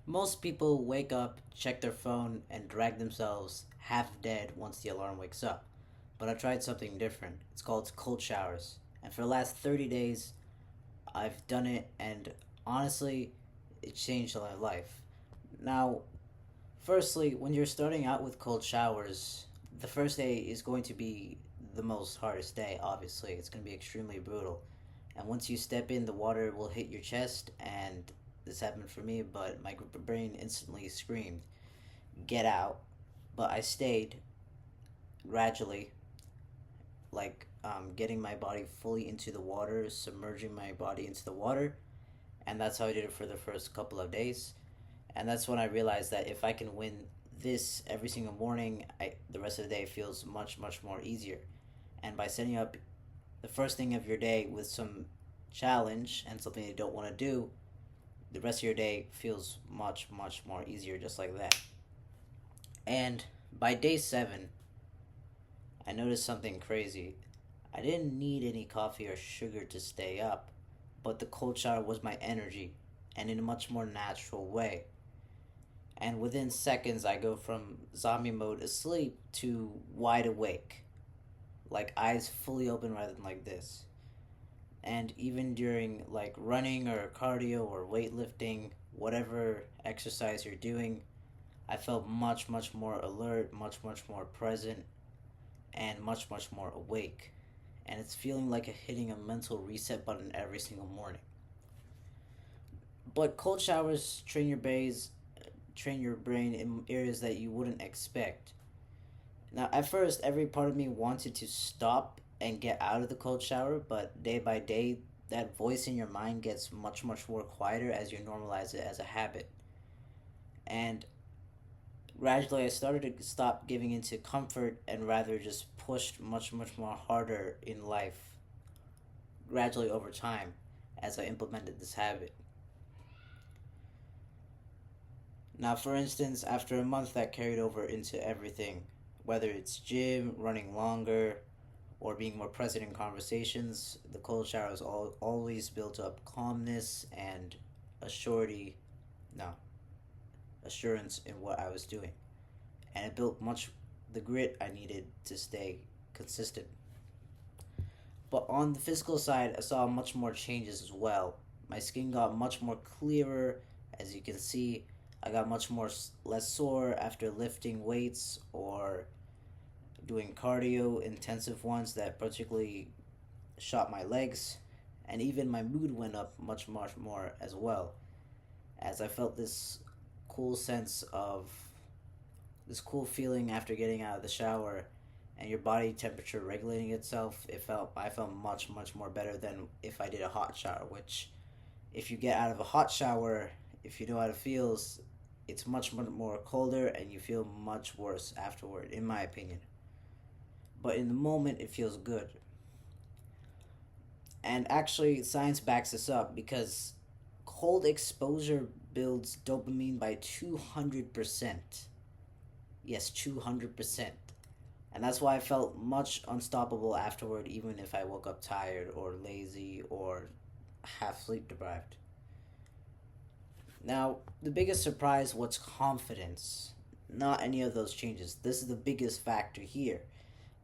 Most people wake up, check their phone, and drag themselves half dead once the alarm wakes up. But I tried something different. It's called cold showers. And for the last 30 days, I've done it, and honestly, it changed my life. Now, firstly, when you're starting out with cold showers, the first day is going to be the most hardest day, obviously. It's going to be extremely brutal. And once you step in, the water will hit your chest, and this happened for me, but my brain instantly screamed, "Get out!" But I stayed gradually, getting my body fully into the water, submerging my body into the water, and that's how I did it for the first couple of days. And that's when I realized that if I can win this every single morning, the rest of the day feels much, much more easier. And by setting up the first thing of your day with some challenge and something you don't want to do, the rest of your day feels much, much more easier just like that. And by day 7, I noticed something crazy. I didn't need any coffee or sugar to stay up, but the cold shower was my energy, and in a much more natural way. And within seconds, I go from zombie mode asleep to wide awake, like eyes fully open rather than like this. And even during like running or cardio or weightlifting, whatever exercise you're doing, I felt much, much more alert, much, much more present, and much, much more awake. And it's feeling like hitting a mental reset button every single morning. But cold showers train your brain in areas that you wouldn't expect. Now, at first, every part of me wanted to stop and get out of the cold shower, but day by day, that voice in your mind gets much, much more quieter as you normalize it as a habit. And gradually, I started to stop giving into comfort and rather just pushed much, much more harder in life, gradually over time, as I implemented this habit. Now, for instance, after a month, that carried over into everything, whether it's gym, running longer, or being more present in conversations. The cold showers always built up calmness and assurity, no, assurance in what I was doing, and it built much the grit I needed to stay consistent. But on the physical side, I saw much more changes as well. My skin got much more clearer, as you can see. I got much more less sore after lifting weights or doing cardio, intensive ones that particularly shot my legs, and even my mood went up much, much more as well, as I felt cool sense of this cool feeling after getting out of the shower and your body temperature regulating itself. I felt much, much more better than if I did a hot shower, which if you get out of a hot shower, if you know how it feels, it's much more colder and you feel much worse afterward, in my opinion. But in the moment, it feels good. And actually, science backs this up because cold exposure builds dopamine by 200%. Yes, 200%. And that's why I felt much unstoppable afterward, even if I woke up tired or lazy or half sleep deprived. Now, the biggest surprise was confidence, not any of those changes. This is the biggest factor here.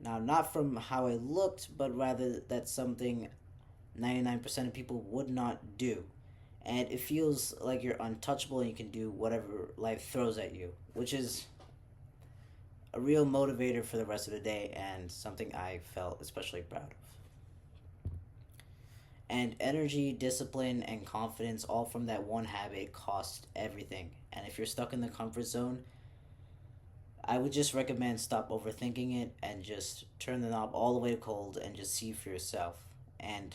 Now, not from how I looked, but rather that's something 99% of people would not do. And it feels like you're untouchable and you can do whatever life throws at you, which is a real motivator for the rest of the day and something I felt especially proud of. And energy, discipline, and confidence, all from that one habit, cost everything. And if you're stuck in the comfort zone, I would just recommend stop overthinking it and just turn the knob all the way to cold and just see for yourself. And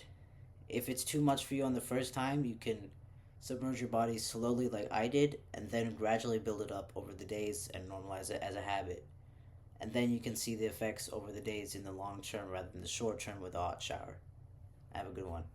if it's too much for you on the first time, you can submerge your body slowly like I did and then gradually build it up over the days and normalize it as a habit. And then you can see the effects over the days in the long term rather than the short term with a hot shower. Have a good one.